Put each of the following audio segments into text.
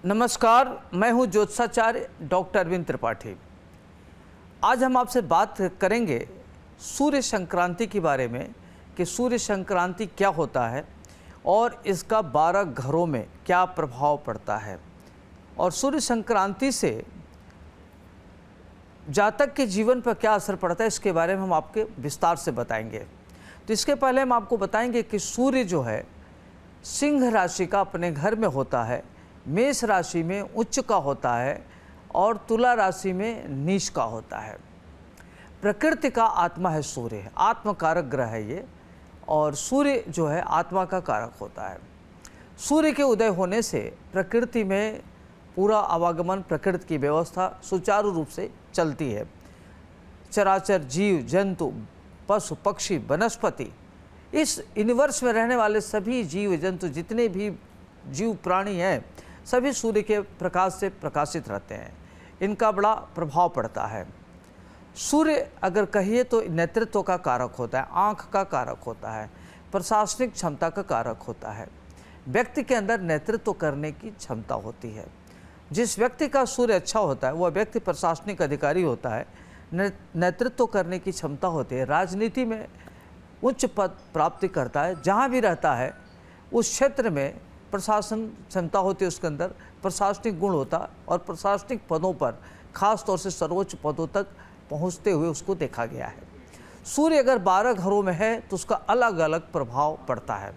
नमस्कार, मैं हूं ज्योतिषाचार्य डॉक्टर अरविंद त्रिपाठी। आज हम आपसे बात करेंगे सूर्य संक्रांति के बारे में कि सूर्य संक्रांति क्या होता है और इसका 12 घरों में क्या प्रभाव पड़ता है और सूर्य संक्रांति से जातक के जीवन पर क्या असर पड़ता है, इसके बारे में हम आपके विस्तार से बताएंगे। तो इसके पहले हम आपको बताएंगे कि सूर्य जो है सिंह राशि का अपने घर में होता है, मेष राशि में उच्च का होता है और तुला राशि में नीच का होता है। प्रकृति का आत्मा है सूर्य, आत्मकारक ग्रह है ये, और सूर्य जो है आत्मा का कारक होता है। सूर्य के उदय होने से प्रकृति में पूरा आवागमन, प्रकृति की व्यवस्था सुचारू रूप से चलती है। चराचर जीव जंतु, पशु पक्षी, वनस्पति, इस यूनिवर्स में रहने वाले सभी जीव जंतु, जितने भी जीव प्राणी हैं, सभी सूर्य के प्रकाश से प्रकाशित रहते हैं। इनका बड़ा प्रभाव पड़ता है। सूर्य अगर कहिए तो नेतृत्व का कारक होता है, आँख का कारक होता है, प्रशासनिक क्षमता का कारक होता है। व्यक्ति के अंदर नेतृत्व करने की क्षमता होती है। जिस व्यक्ति का सूर्य अच्छा होता है वह व्यक्ति प्रशासनिक अधिकारी होता है, नेतृत्व करने की क्षमता होती है, राजनीति में उच्च पद प्राप्ति करता है। जहाँ भी रहता है उस क्षेत्र में प्रशासन क्षमता होती है, उसके अंदर प्रशासनिक गुण होता है और प्रशासनिक पदों पर खास तौर से सर्वोच्च पदों तक पहुंचते हुए उसको देखा गया है। सूर्य अगर 12 घरों में है तो उसका अलग अलग प्रभाव पड़ता है।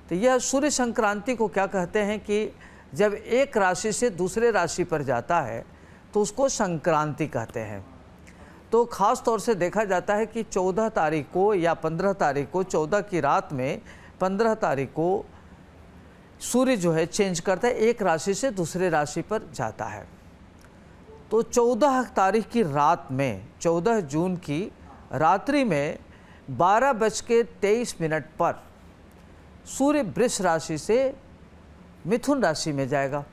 तो यह सूर्य संक्रांति को क्या कहते हैं कि जब एक राशि से दूसरे राशि पर जाता है तो उसको संक्रांति कहते हैं। तो ख़ास तौर से देखा जाता है कि 14 तारीख को या 15 तारीख को, 14 की रात में 15 तारीख को सूर्य जो है चेंज करता है, एक राशि से दूसरे राशि पर जाता है। तो 14 तारीख की रात में, 14 जून की रात्रि में 12:23 पर सूर्य वृष राशि से मिथुन राशि में जाएगा।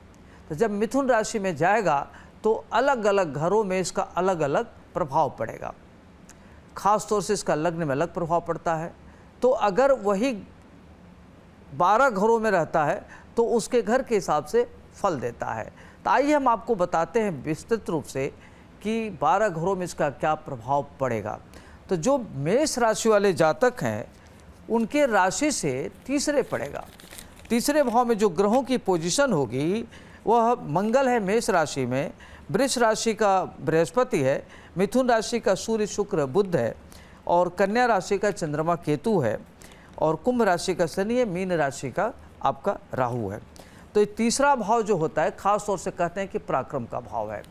तो जब मिथुन राशि में जाएगा तो अलग अलग घरों में इसका अलग अलग प्रभाव पड़ेगा। खास तौर से इसका लग्न में अलग प्रभाव पड़ता है। तो अगर वही 12 घरों में रहता है तो उसके घर के हिसाब से फल देता है। तो आइए हम आपको बताते हैं विस्तृत रूप से कि 12 घरों में इसका क्या प्रभाव पड़ेगा। तो जो मेष राशि वाले जातक हैं उनके राशि से तीसरे पड़ेगा। तीसरे भाव में जो ग्रहों की पोजीशन होगी वह मंगल है मेष राशि में, वृष राशि का बृहस्पति है, मिथुन राशि का सूर्य शुक्र बुध है और कन्या राशि का चंद्रमा केतु है और कुंभ राशि का शनि है, मीन राशि का आपका राहु है। तो तीसरा भाव जो होता है खास तौर से कहते हैं कि पराक्रम का भाव है।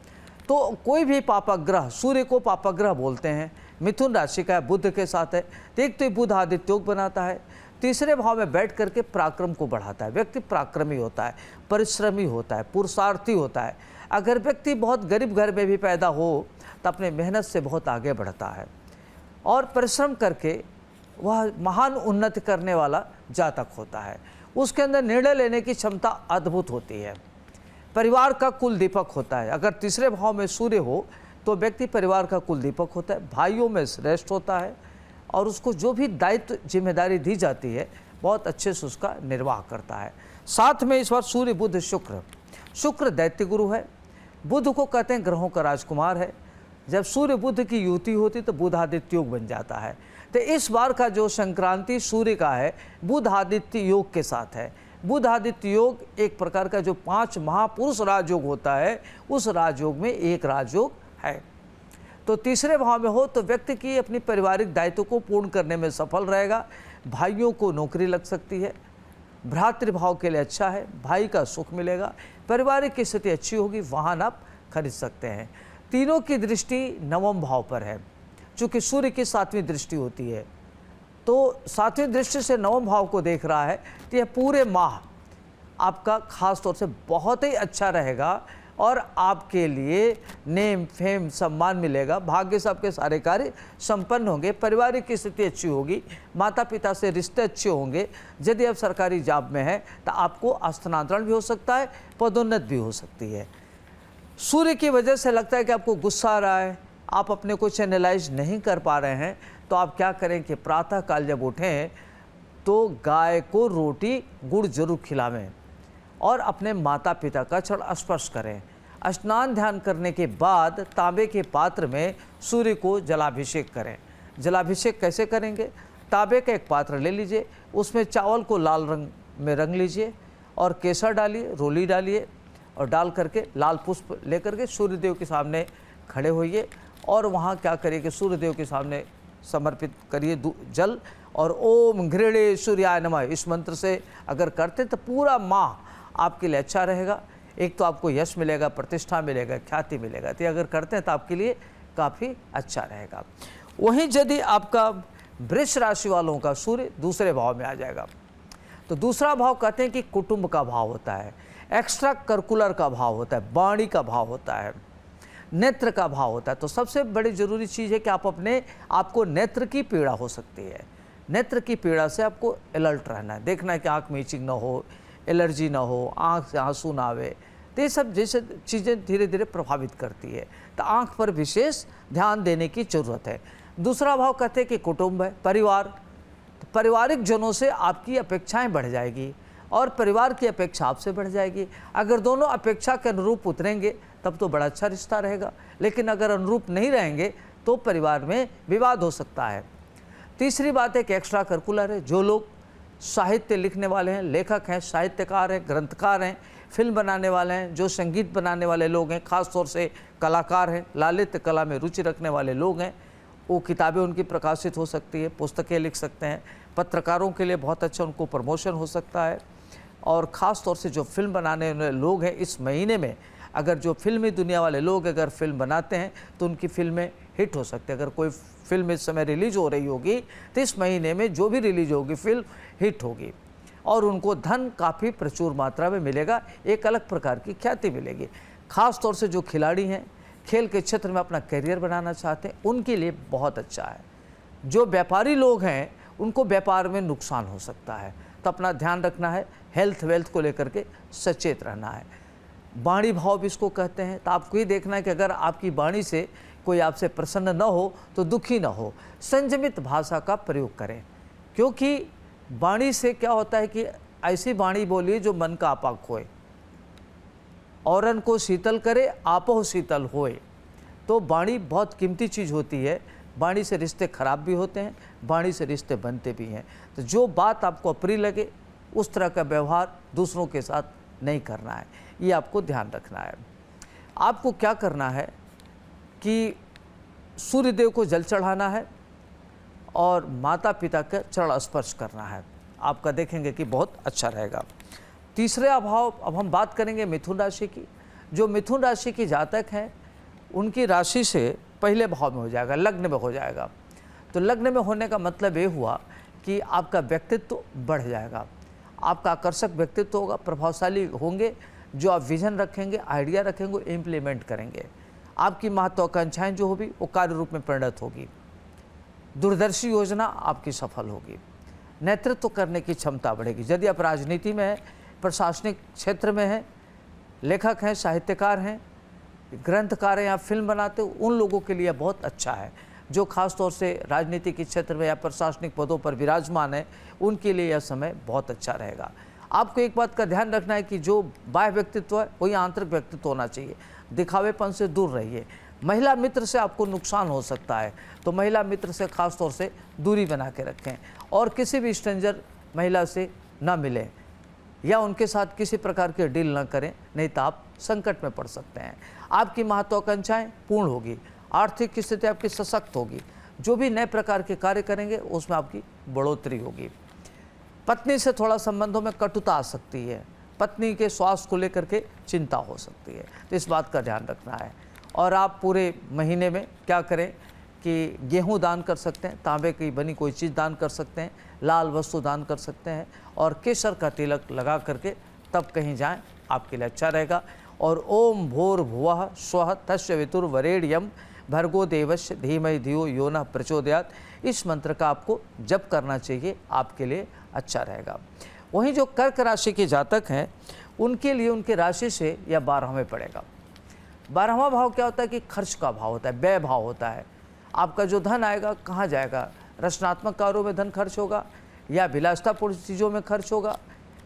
तो कोई भी पापग्रह, सूर्य को पापग्रह बोलते हैं, मिथुन राशि का बुध के साथ है, तो एक तो बुध आदित्य योग बनाता है, तीसरे भाव में बैठ करके पराक्रम को बढ़ाता है। व्यक्ति पराक्रमी होता है, परिश्रमी होता है, पुरुषार्थी होता है। अगर व्यक्ति बहुत गरीब घर में भी पैदा हो तो अपने मेहनत से बहुत आगे बढ़ता है और परिश्रम करके वह महान उन्नति करने वाला जातक होता है। उसके अंदर निर्णय लेने की क्षमता अद्भुत होती है। परिवार का कुल दीपक होता है। अगर तीसरे भाव में सूर्य हो तो व्यक्ति परिवार का कुल दीपक होता है, भाइयों में श्रेष्ठ होता है और उसको जो भी दायित्व जिम्मेदारी दी जाती है बहुत अच्छे से उसका निर्वाह करता है। साथ में इस बार सूर्य बुध शुक्र दैत्य गुरु है। बुध को कहते हैं ग्रहों का राजकुमार है। जब सूर्य बुध की युति होती तो बुध आदित्य योग बन जाता है। तो इस बार का जो संक्रांति सूर्य का है बुध आदित्य योग के साथ है। बुध आदित्य योग एक प्रकार का जो 5 महापुरुष राजयोग होता है उस राजयोग में एक राजयोग है। तो तीसरे भाव में हो तो व्यक्ति की अपनी पारिवारिक दायित्व को पूर्ण करने में सफल रहेगा। भाइयों को नौकरी लग सकती है, भ्रातृभाव के लिए अच्छा है, भाई का सुख मिलेगा, पारिवारिक स्थिति अच्छी होगी, वाहन आप खरीद सकते हैं। तीनों की दृष्टि 9वें भाव पर है, चूँकि सूर्य की 7वीं दृष्टि होती है। तो 7वीं दृष्टि से 9वें भाव को देख रहा है तो यह पूरे माह आपका खास तौर से बहुत ही अच्छा रहेगा और आपके लिए नेम फेम सम्मान मिलेगा। भाग्य से आपके सारे कार्य संपन्न होंगे, पारिवारिक स्थिति अच्छी होगी, माता पिता से रिश्ते अच्छे होंगे। यदि आप सरकारी जॉब में हैं तो आपको स्थानांतरण भी हो सकता है, पदोन्नत भी हो सकती है। सूर्य की वजह से लगता है कि आपको गुस्सा आ रहा है, आप अपने को चैनलाइज नहीं कर पा रहे हैं, तो आप क्या करें कि प्रातःकाल जब उठें तो गाय को रोटी गुड़ जरूर खिलावें और अपने माता पिता का चरण स्पर्श करें। स्नान ध्यान करने के बाद तांबे के पात्र में सूर्य को जलाभिषेक करें। जलाभिषेक कैसे करेंगे? तांबे का एक पात्र ले लीजिए, उसमें चावल को लाल रंग में रंग लीजिए और केसर डालिए, रोली डालिए और डाल करके लाल पुष्प लेकर के सूर्यदेव के सामने खड़े होइए और वहाँ क्या करिए कि सूर्यदेव के सामने समर्पित करिए जल और ओम घृणे सूर्याय नमः इस मंत्र से अगर करते तो पूरा माह आपके लिए अच्छा रहेगा। एक तो आपको यश मिलेगा, प्रतिष्ठा मिलेगा, ख्याति मिलेगा, तो अगर करते हैं तो आपके लिए काफ़ी अच्छा रहेगा। वहीं यदि आपका वृष राशि वालों का सूर्य दूसरे भाव में आ जाएगा, तो दूसरा भाव कहते हैं कि कुटुंब का भाव होता है, एक्स्ट्रा करिकुलर का भाव होता है, वाणी का भाव होता है, नेत्र का भाव होता है। तो सबसे बड़ी ज़रूरी चीज़ है कि आपको नेत्र की पीड़ा हो सकती है। नेत्र की पीड़ा से आपको अलर्ट रहना है, देखना है कि आँख में इचिंग ना हो, एलर्जी ना हो, आँख से आंसू ना आवे, तो ये सब जैसे चीज़ें धीरे धीरे प्रभावित करती है, तो आँख पर विशेष ध्यान देने की ज़रूरत है। दूसरा भाव कहते हैं कि कुटुंब है, परिवार, तो पारिवारिक जनों से आपकी अपेक्षाएं बढ़ जाएगी और परिवार की अपेक्षा आपसे बढ़ जाएगी। अगर दोनों अपेक्षा के अनुरूप उतरेंगे तब तो बड़ा अच्छा रिश्ता रहेगा, लेकिन अगर अनुरूप नहीं रहेंगे तो परिवार में विवाद हो सकता है। तीसरी बात है कि एक्स्ट्रा करिकुलर है, जो लोग साहित्य लिखने वाले हैं, लेखक हैं, साहित्यकार हैं, ग्रंथकार हैं, फिल्म बनाने वाले हैं, जो संगीत बनाने वाले लोग हैं, ख़ास तौर से कलाकार हैं, ललित कला में रुचि रखने वाले लोग हैं, वो किताबें उनकी प्रकाशित हो सकती है, पुस्तकें लिख सकते हैं। पत्रकारों के लिए बहुत अच्छा उनको प्रमोशन हो सकता है। और ख़ास तौर से जो फिल्म बनाने वाले लोग हैं, इस महीने में अगर जो फिल्मी दुनिया वाले लोग अगर फिल्म बनाते हैं तो उनकी फिल्में हिट हो सकती है। अगर कोई फिल्म इस समय रिलीज़ हो रही होगी तो इस महीने में जो भी रिलीज होगी फिल्म हिट होगी और उनको धन काफ़ी प्रचुर मात्रा में मिलेगा, एक अलग प्रकार की ख्याति मिलेगी। ख़ास तौर से जो खिलाड़ी हैं, खेल के क्षेत्र में अपना करियर बनाना चाहते हैं, उनके लिए बहुत अच्छा है। जो व्यापारी लोग हैं उनको व्यापार में नुकसान हो सकता है, तो अपना ध्यान रखना है, हेल्थ वेल्थ को लेकर के सचेत रहना है। वाणी भाव भी इसको कहते हैं, तो आपको ये देखना है कि अगर आपकी वाणी से कोई आपसे प्रसन्न न हो तो दुखी न हो, संयमित भाषा का प्रयोग करें, क्योंकि वाणी से क्या होता है कि ऐसी वाणी बोलिए जो मन का आपा खोए, औरन को शीतल करे आपो शीतल होए। तो वाणी बहुत कीमती चीज़ होती है, वाणी से रिश्ते खराब भी होते हैं, वाणी से रिश्ते बनते भी हैं। तो जो बात आपको अप्रिय लगे उस तरह का व्यवहार दूसरों के साथ नहीं करना है, ये आपको ध्यान रखना है। आपको क्या करना है कि सूर्यदेव को जल चढ़ाना है और माता पिता का चरण स्पर्श करना है, आपका देखेंगे कि बहुत अच्छा रहेगा। तीसरे अभाव, अब हम बात करेंगे मिथुन राशि की। जो मिथुन राशि की जातक हैं उनकी राशि से पहले भाव में हो जाएगा, लग्न में हो जाएगा। तो लग्न में होने का मतलब ये हुआ कि आपका व्यक्तित्व बढ़ जाएगा, आपका आकर्षक व्यक्तित्व होगा, प्रभावशाली होंगे, जो आप विजन रखेंगे, आइडिया रखेंगे, इम्प्लीमेंट करेंगे। आपकी महत्वाकांक्षाएं जो होगी वो कार्य रूप में परिणत होगी, दूरदर्शी योजना आपकी सफल होगी, नेतृत्व करने की क्षमता बढ़ेगी। यदि आप राजनीति में हैं, प्रशासनिक क्षेत्र में हैं, लेखक हैं, साहित्यकार हैं, ग्रंथकार हैं या फिल्म बनाते हो, उन लोगों के लिए बहुत अच्छा है। जो खास तौर से राजनीति के क्षेत्र में या प्रशासनिक पदों पर विराजमान है, उनके लिए यह समय बहुत अच्छा रहेगा। आपको एक बात का ध्यान रखना है कि जो बाह्य व्यक्तित्व है वही आंतरिक व्यक्तित्व होना चाहिए, दिखावेपन से दूर रहिए। महिला मित्र से आपको नुकसान हो सकता है, तो महिला मित्र से खास तौर से दूरी बना के रखें और किसी भी स्ट्रेंजर महिला से न मिलें या उनके साथ किसी प्रकार के डील न करें, नहीं तो आप संकट में पड़ सकते हैं। आपकी महत्वाकांक्षाएं पूर्ण होगी, आर्थिक स्थिति आपकी सशक्त होगी, जो भी नए प्रकार के कार्य करेंगे उसमें आपकी बढ़ोतरी होगी। पत्नी से थोड़ा संबंधों में कटुता आ सकती है, पत्नी के स्वास्थ्य को लेकर के चिंता हो सकती है, तो इस बात का ध्यान रखना है। और आप पूरे महीने में क्या करें कि गेहूं दान कर सकते हैं, तांबे की बनी कोई चीज़ दान कर सकते हैं, लाल वस्तु दान कर सकते हैं और केसर का तिलक लगा करके तब कहीं जाएं, आपके लिए अच्छा रहेगा। और ओम भूर्भुवः स्वः तस्य वितुर्वरेण्यं भर्गो देवस्य धीमहि धियो यो नः प्रचोदयात्, इस मंत्र का आपको जप करना चाहिए, आपके लिए अच्छा रहेगा। वहीं जो कर्क राशि के जातक हैं उनके लिए उनके राशि से यह 12वें पड़ेगा। 12वां भाव क्या होता है कि खर्च का भाव होता है, व्यय भाव होता है। आपका जो धन आएगा कहाँ जाएगा? रचनात्मक कार्यों में धन खर्च होगा या विलासितापूर्ण चीज़ों में खर्च होगा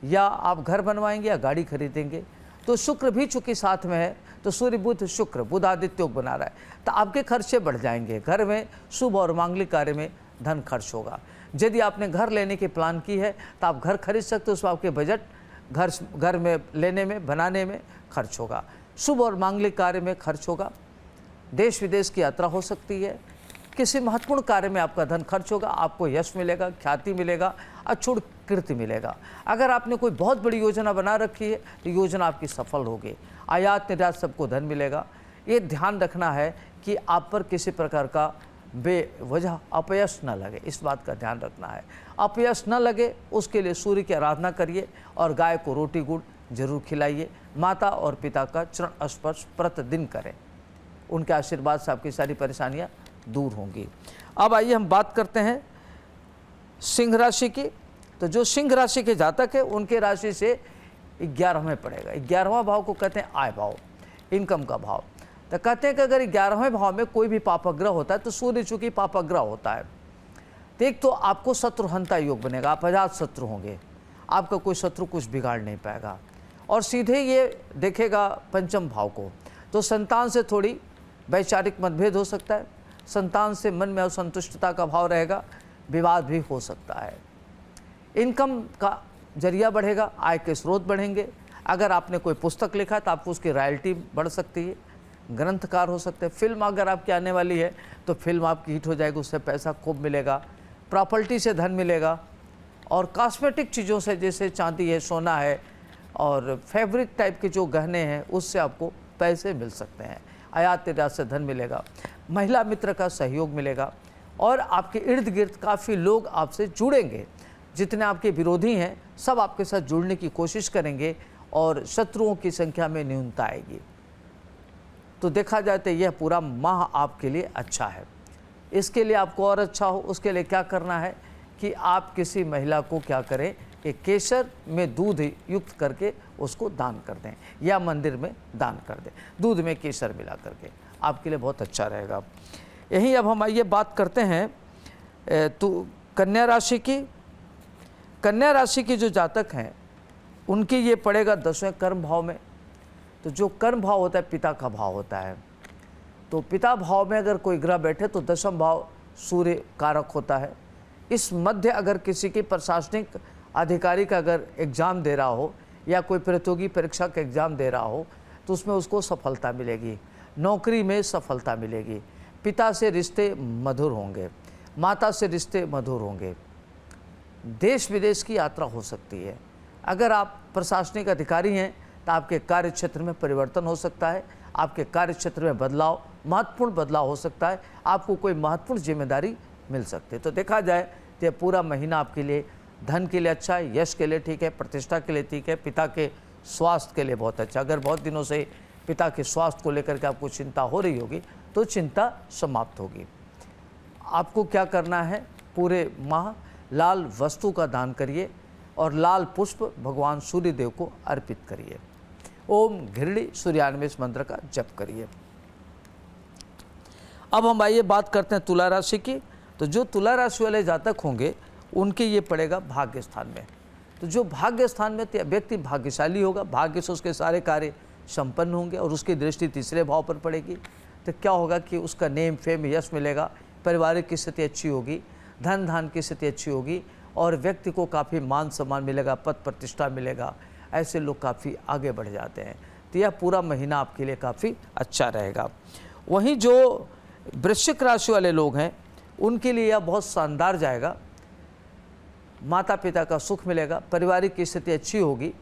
या आप घर बनवाएंगे या गाड़ी खरीदेंगे। तो शुक्र भी चूंकि साथ में है, तो सूर्य बुध शुक्र, बुध आदित्य योग बना रहा है, तो आपके खर्चे बढ़ जाएंगे। घर में शुभ और मांगलिक कार्य में धन खर्च होगा। यदि आपने घर लेने की प्लान की है तो आप घर खरीद सकते हो, उसमें आपके बजट घर में लेने में बनाने में खर्च होगा। शुभ और मांगलिक कार्य में खर्च होगा। देश विदेश की यात्रा हो सकती है। किसी महत्वपूर्ण कार्य में आपका धन खर्च होगा। आपको यश मिलेगा, ख्याति मिलेगा, अक्षुण कीर्ति मिलेगा। अगर आपने कोई बहुत बड़ी योजना बना रखी है तो योजना आपकी सफल होगी। आयात निर्यात सबको धन मिलेगा। ये ध्यान रखना है कि आप पर किसी प्रकार का बेवजह अपयश न लगे, इस बात का ध्यान रखना है। अपयश न लगे उसके लिए सूर्य की आराधना करिए और गाय को रोटी गुड़ जरूर खिलाइए। माता और पिता का चरण स्पर्श प्रतिदिन करें, उनके आशीर्वाद से आपकी सारी परेशानियां दूर होंगी। अब आइए हम बात करते हैं सिंह राशि की। तो जो सिंह राशि के जातक है उनके राशि से 11वें पड़ेगा। 11वां भाव को कहते हैं आय भाव, इनकम का भाव। तो कहते हैं कि अगर 11वें भाव में कोई भी पापग्रह होता है तो सूर्य चूंकि पापग्रह होता है, तो एक तो आपको शत्रुहंता योग बनेगा, आप अजात शत्रु होंगे, आपका कोई शत्रु कुछ बिगाड़ नहीं पाएगा। और सीधे ये देखेगा पंचम भाव को, तो संतान से थोड़ी वैचारिक मतभेद हो सकता है, संतान से मन में असंतुष्टता का भाव रहेगा, विवाद भी हो सकता है। इनकम का जरिया बढ़ेगा, आय के स्रोत बढ़ेंगे। अगर आपने कोई पुस्तक लिखा है तो आपको उसकी रॉयल्टी बढ़ सकती है, ग्रंथकार हो सकते हैं। फिल्म अगर आपकी आने वाली है तो फिल्म आपकी हिट हो जाएगी, उससे पैसा खूब मिलेगा। प्रॉपर्टी से धन मिलेगा। और कॉस्मेटिक चीज़ों से जैसे चांदी है, सोना है और फैब्रिक टाइप के जो गहने हैं उससे आपको पैसे मिल सकते हैं। आयात निर्यात से धन मिलेगा। महिला मित्र का सहयोग मिलेगा और आपके इर्द गिर्द काफ़ी लोग आपसे जुड़ेंगे। जितने आपके विरोधी हैं सब आपके साथ जुड़ने की कोशिश करेंगे और शत्रुओं की संख्या में न्यूनता आएगी। तो देखा जाए तो यह पूरा माह आपके लिए अच्छा है। इसके लिए आपको और अच्छा हो उसके लिए क्या करना है कि आप किसी महिला को क्या करें कि केसर में दूध युक्त करके उसको दान कर दें या मंदिर में दान कर दें, दूध में केसर मिला करके, आपके लिए बहुत अच्छा रहेगा। यहीं अब हम आइए बात करते हैं तो कन्या राशि की। कन्या राशि की जो जातक हैं उनकी ये पड़ेगा 10वें कर्म भाव में। तो जो कर्म भाव होता है पिता का भाव होता है, तो पिता भाव में अगर कोई ग्रह बैठे तो 10वां भाव सूर्य कारक होता है। इस मध्य अगर किसी की प्रशासनिक अधिकारी का अगर एग्ज़ाम दे रहा हो या कोई प्रतियोगी परीक्षा का एग्ज़ाम दे रहा हो तो उसमें उसको सफलता मिलेगी, नौकरी में सफलता मिलेगी, पिता से रिश्ते मधुर होंगे, माता से रिश्ते मधुर होंगे, देश विदेश की यात्रा हो सकती है। अगर आप प्रशासनिक अधिकारी हैं तो आपके कार्य क्षेत्र में परिवर्तन हो सकता है, आपके कार्य क्षेत्र में बदलाव, महत्वपूर्ण बदलाव हो सकता है, आपको कोई महत्वपूर्ण जिम्मेदारी मिल सकती है। तो देखा जाए तो यह पूरा महीना आपके लिए धन के लिए अच्छा है, यश के लिए ठीक है, प्रतिष्ठा के लिए ठीक है, पिता के स्वास्थ्य के लिए बहुत अच्छा। अगर बहुत दिनों से पिता के स्वास्थ्य को लेकर के आपको चिंता हो रही होगी तो चिंता समाप्त होगी। आपको क्या करना है, पूरे माह लाल वस्तु का दान करिए और लाल पुष्प भगवान सूर्य देव को अर्पित करिए। ओम घृणी सूर्यान्वेष मंत्र का जप करिए। अब हम आइए बात करते हैं तुला राशि की। तो जो तुला राशि वाले जातक होंगे उनके ये पड़ेगा भाग्य स्थान में। तो जो भाग्य स्थान में व्यक्ति भाग्यशाली होगा, भाग्य से उसके सारे कार्य संपन्न होंगे और उसकी दृष्टि तीसरे भाव पर पड़ेगी। तो क्या होगा कि उसका नेम फेम यश मिलेगा, पारिवारिक की स्थिति अच्छी होगी, धन धान की स्थिति अच्छी होगी और व्यक्ति को काफ़ी मान सम्मान मिलेगा, पद प्रतिष्ठा मिलेगा। ऐसे लोग काफ़ी आगे बढ़ जाते हैं। तो यह पूरा महीना आपके लिए काफ़ी अच्छा रहेगा। वहीं जो वृश्चिक राशि वाले लोग हैं उनके लिए यह बहुत शानदार जाएगा। माता पिता का सुख मिलेगा, पारिवारिक की स्थिति अच्छी होगी,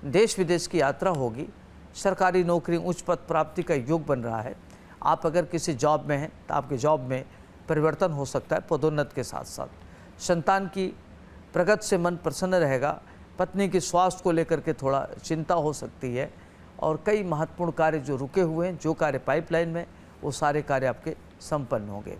देश विदेश की यात्रा होगी, सरकारी नौकरी उच्च पद प्राप्ति का योग बन रहा है। आप अगर किसी जॉब में हैं तो आपके जॉब में परिवर्तन हो सकता है पदोन्नत के साथ साथ। संतान की प्रगति से मन प्रसन्न रहेगा। पत्नी के स्वास्थ्य को लेकर के थोड़ा चिंता हो सकती है और कई महत्वपूर्ण कार्य जो रुके हुए हैं, जो कार्य पाइपलाइन में, वो सारे कार्य आपके संपन्न होंगे।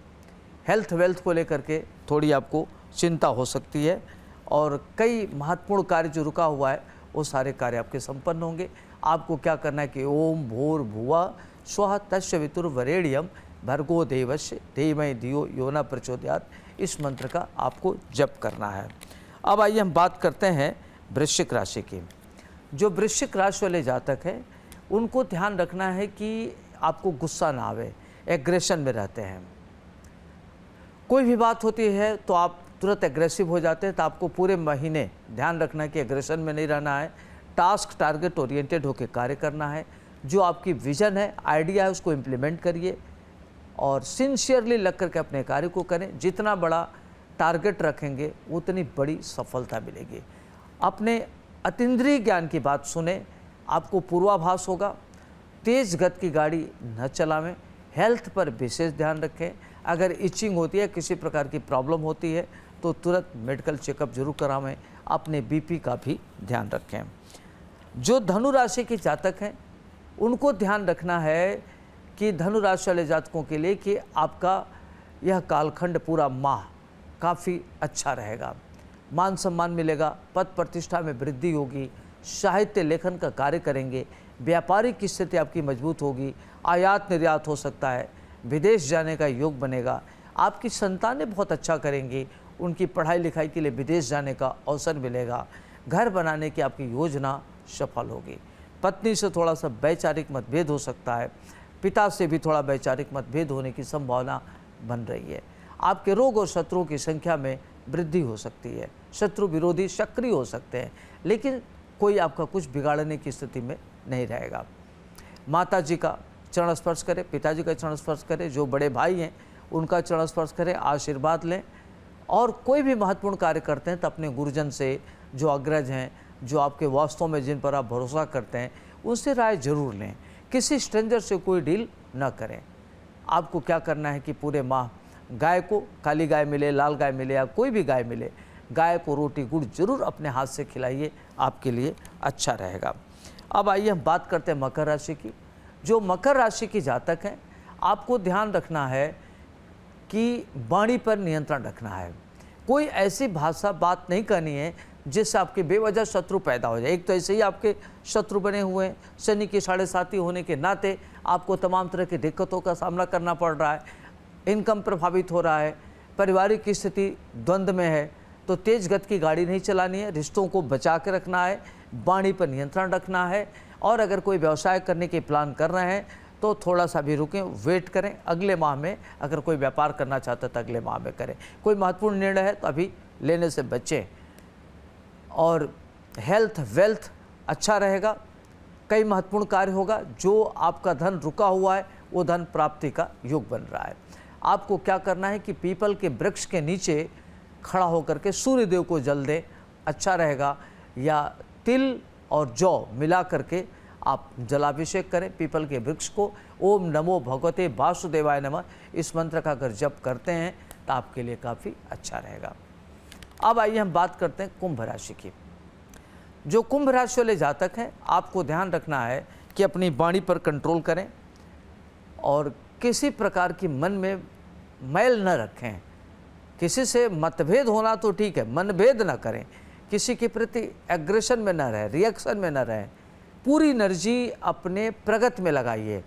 हेल्थ वेल्थ को लेकर के थोड़ी आपको चिंता हो सकती है और कई महत्वपूर्ण कार्य जो रुका हुआ है वो सारे कार्य आपके संपन्न होंगे। आपको क्या करना है कि ओम भूर भुवा स्वः तस्य वितुर्वरेण्यम भर्गो देवस्य धीमहि धियो यो न प्रचोदयात्, इस मंत्र का आपको जप करना है। अब आइए हम बात करते हैं वृश्चिक राशि की। जो वृश्चिक राशि वाले जातक हैं उनको ध्यान रखना है कि आपको गुस्सा ना आवे, एग्रेशन में रहते हैं। कोई भी बात होती है तो आप तुरंत एग्रेसिव हो जाते हैं, तो आपको पूरे महीने ध्यान रखना है कि एग्रेशन में नहीं रहना है, टास्क टारगेट ओरिएंटेड होकर कार्य करना है। जो आपकी विजन है, आइडिया है, उसको इम्प्लीमेंट करिए और सिंसियरली लग करके अपने कार्य को करें। जितना बड़ा टारगेट रखेंगे उतनी बड़ी सफलता मिलेगी। अपने अतीन्द्रिय ज्ञान की बात सुने, आपको पूर्वाभास होगा। तेज गति की गाड़ी न चलावें। हेल्थ पर विशेष ध्यान रखें। अगर इचिंग होती है, किसी प्रकार की प्रॉब्लम होती है तो तुरंत मेडिकल चेकअप जरूर करावें। अपने बीपी का भी ध्यान रखें। जो धनु राशि के जातक हैं उनको ध्यान रखना है कि धनु राशि वाले जातकों के लिए कि आपका यह कालखंड पूरा माह काफ़ी अच्छा रहेगा। मान सम्मान मिलेगा, पद प्रतिष्ठा में वृद्धि होगी, साहित्य लेखन का कार्य करेंगे, व्यापारिक स्थिति आपकी मजबूत होगी, आयात निर्यात हो सकता है, विदेश जाने का योग बनेगा। आपकी संतानें बहुत अच्छा करेंगी, उनकी पढ़ाई लिखाई के लिए विदेश जाने का अवसर मिलेगा। घर बनाने की आपकी योजना सफल होगी। पत्नी से थोड़ा सा वैचारिक मतभेद हो सकता है, पिता से भी थोड़ा वैचारिक मतभेद होने की संभावना बन रही है। आपके रोग और शत्रुओं की संख्या में वृद्धि हो सकती है। शत्रु विरोधी सक्रिय हो सकते हैं, लेकिन कोई आपका कुछ बिगाड़ने की स्थिति में नहीं रहेगा। माता जी का चरण स्पर्श करें, पिताजी का चरण स्पर्श करें, जो बड़े भाई हैं उनका चरण स्पर्श करें, आशीर्वाद लें। और कोई भी महत्वपूर्ण कार्य करते हैं तो अपने गुरुजन से, जो अग्रज हैं, जो आपके वास्तव में जिन पर आप भरोसा करते हैं, उनसे राय जरूर लें। किसी स्ट्रेंजर से कोई डील न करें। आपको क्या करना है कि पूरे माह गाय को, काली गाय मिले, लाल गाय मिले या कोई भी गाय मिले, गाय को रोटी गुड़ जरूर अपने हाथ से खिलाइए, आपके लिए अच्छा रहेगा। अब आइए हम बात करते हैं मकर राशि की। जो मकर राशि की जातक हैं, आपको ध्यान रखना है कि वाणी पर नियंत्रण रखना है। कोई ऐसी भाषा बात नहीं करनी है जिससे आपके बेवजह शत्रु पैदा हो जाए। एक तो ऐसे ही आपके शत्रु बने हुए हैं, शनि के 7.5 होने के नाते आपको तमाम तरह की दिक्कतों का सामना करना पड़ रहा है, इनकम प्रभावित हो रहा है, पारिवारिक स्थिति द्वंद्व में है, तो तेज गति की गाड़ी नहीं चलानी है, रिश्तों को बचा के रखना है, वाणी पर नियंत्रण रखना है। और अगर कोई व्यवसाय करने के प्लान कर रहे हैं तो थोड़ा सा भी रुकें, वेट करें। अगले माह में अगर कोई व्यापार करना चाहता है तो अगले माह में करें। कोई महत्वपूर्ण निर्णय है तो अभी लेने से बचें। और हेल्थ वेल्थ अच्छा रहेगा। कई महत्वपूर्ण कार्य होगा। जो आपका धन रुका हुआ है वो धन प्राप्ति का योग बन रहा है। आपको क्या करना है कि पीपल के वृक्ष के नीचे खड़ा होकर के सूर्य देव को जल दें, अच्छा रहेगा। या तिल और जौ मिला करके आप जलाभिषेक करें पीपल के वृक्ष को। ओम नमो भगवते वासुदेवाय नमः, इस मंत्र का अगर जप करते हैं तो आपके लिए काफ़ी अच्छा रहेगा। अब आइए हम बात करते हैं कुंभ राशि की। जो कुंभ राशि वाले जातक हैं, आपको ध्यान रखना है कि अपनी वाणी पर कंट्रोल करें और किसी प्रकार की मन में मैल न रखें। किसी से मतभेद होना तो ठीक है, मनभेद न करें। किसी के प्रति एग्रेशन में न रहें, रिएक्शन में न रहें। पूरी एनर्जी अपने प्रगति में लगाइए।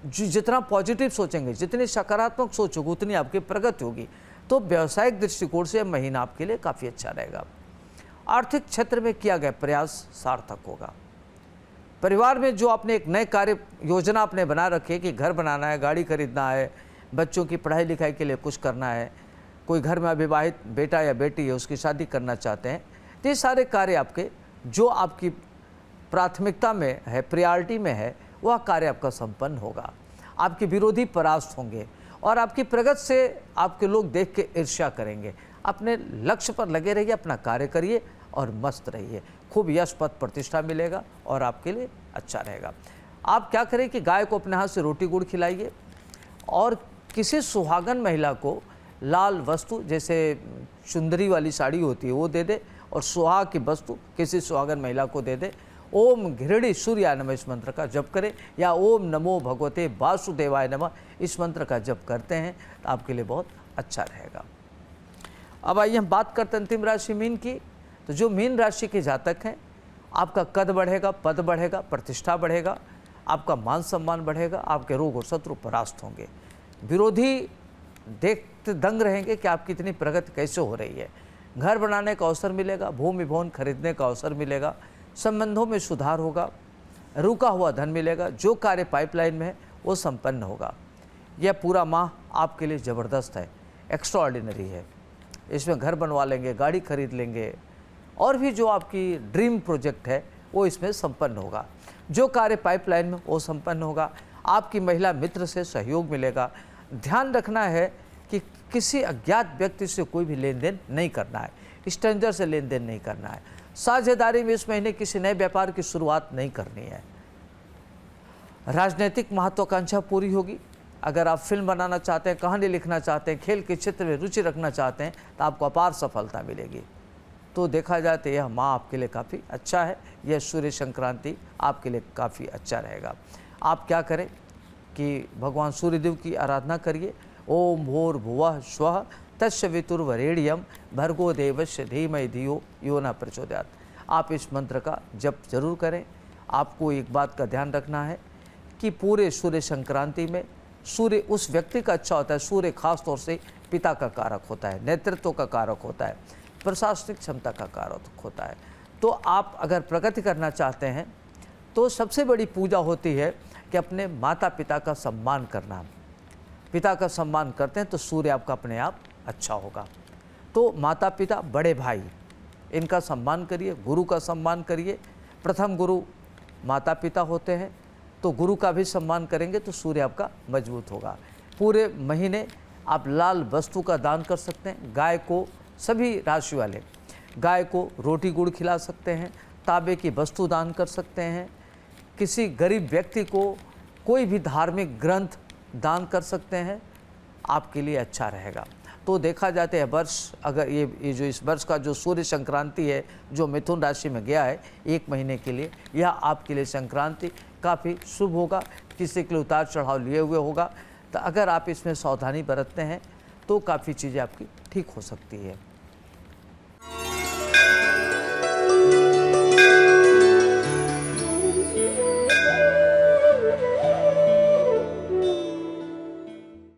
जितना पॉजिटिव सोचेंगे, जितनी सकारात्मक सोचोगे, उतनी आपकी प्रगति होगी। तो व्यावसायिक दृष्टिकोण से महीना आपके लिए काफ़ी अच्छा रहेगा। आर्थिक क्षेत्र में किया गया प्रयास सार्थक होगा। परिवार में जो आपने एक नए कार्य योजना आपने बना रखी है कि घर बनाना है, गाड़ी खरीदना है, बच्चों की पढ़ाई लिखाई के लिए कुछ करना है, कोई घर में अविवाहित बेटा या बेटी है उसकी शादी करना चाहते हैं, तो ये सारे कार्य आपके जो आपकी प्राथमिकता में है, प्रायोरिटी में है, वह कार्य आपका संपन्न होगा। आपके विरोधी परास्त होंगे और आपकी प्रगति से आपके लोग देख के ईर्ष्या करेंगे। अपने लक्ष्य पर लगे रहिए, अपना कार्य करिए और मस्त रहिए। खूब यश पद प्रतिष्ठा मिलेगा और आपके लिए अच्छा रहेगा। आप क्या करें कि गाय को अपने हाथ से रोटी गुड़ खिलाइए और किसी सुहागन महिला को लाल वस्तु, जैसे चुंदरी वाली साड़ी होती है वो दे दे, और सुहाग की वस्तु किसी सुहागन महिला को दे दे। ओम घृणी सूर्याय नमः इस मंत्र का जप करें, या ओम नमो भगवते वासुदेवाय नमः इस मंत्र का जप करते हैं तो आपके लिए बहुत अच्छा रहेगा। अब आइए हम बात करते हैं अंतिम राशि मीन की। तो जो मीन राशि के जातक हैं, आपका कद बढ़ेगा, पद बढ़ेगा, प्रतिष्ठा बढ़ेगा, आपका मान सम्मान बढ़ेगा, आपके रोग और शत्रु परास्त होंगे। विरोधी देखते दंग रहेंगे कि आपकी इतनी प्रगति कैसे हो रही है। घर बनाने का अवसर मिलेगा, भूमि भवन खरीदने का अवसर मिलेगा, संबंधों में सुधार होगा, रुका हुआ धन मिलेगा, जो कार्य पाइपलाइन में है वो संपन्न होगा। यह पूरा माह आपके लिए ज़बरदस्त है, एक्स्ट्राऑर्डिनरी है। इसमें घर बनवा लेंगे, गाड़ी खरीद लेंगे, और भी जो आपकी ड्रीम प्रोजेक्ट है वो इसमें संपन्न होगा। जो कार्य पाइपलाइन में वो संपन्न होगा। आपकी महिला मित्र से सहयोग मिलेगा। ध्यान रखना है कि किसी अज्ञात व्यक्ति से कोई भी लेन देन नहीं करना है, स्ट्रेंजर से लेन देन नहीं करना है। साझेदारी में इस महीने किसी नए व्यापार की शुरुआत नहीं करनी है। राजनीतिक महत्वाकांक्षा पूरी होगी। अगर आप फिल्म बनाना चाहते हैं, कहानी लिखना चाहते हैं, खेल के क्षेत्र में रुचि रखना चाहते हैं तो आपको अपार सफलता मिलेगी। तो देखा जाए तो यह माह आपके लिए काफ़ी अच्छा है। यह सूर्य संक्रांति आपके लिए काफ़ी अच्छा रहेगा। आप क्या करें कि भगवान सूर्यदेव की आराधना करिए। ओम भूर्भुवः स्वः तत्सवितुर्वरेण्यं भर्गो देवस्य धीमहि धियो यो न प्रचोदयात्। आप इस मंत्र का जप जरूर करें। आपको एक बात का ध्यान रखना है कि पूरे सूर्य संक्रांति में सूर्य उस व्यक्ति का अच्छा होता है। सूर्य खास तौर से पिता का कारक होता है, नेतृत्व का कारक होता है, प्रशासनिक क्षमता का कारक होता है। तो आप अगर प्रगति करना चाहते हैं तो सबसे बड़ी पूजा होती है कि अपने माता पिता का सम्मान करना। पिता का सम्मान करते हैं तो सूर्य आपका अपने आप अच्छा होगा। तो माता पिता, बड़े भाई, इनका सम्मान करिए, गुरु का सम्मान करिए। प्रथम गुरु माता पिता होते हैं, तो गुरु का भी सम्मान करेंगे तो सूर्य आपका मजबूत होगा। पूरे महीने आप लाल वस्तु का दान कर सकते हैं। गाय को, सभी राशि वाले गाय को रोटी गुड़ खिला सकते हैं, तांबे की वस्तु दान कर सकते हैं, किसी गरीब व्यक्ति को कोई भी धार्मिक ग्रंथ दान कर सकते हैं, आपके लिए अच्छा रहेगा। तो देखा जाता है वर्ष, अगर ये जो इस वर्ष का जो सूर्य संक्रांति है जो मिथुन राशि में गया है 1 महीने के लिए, यह आपके लिए संक्रांति काफ़ी शुभ होगा। किसी के लिए उतार चढ़ाव लिए हुए होगा, तो अगर आप इसमें सावधानी बरतते हैं तो काफ़ी चीज़ें आपकी ठीक हो सकती है।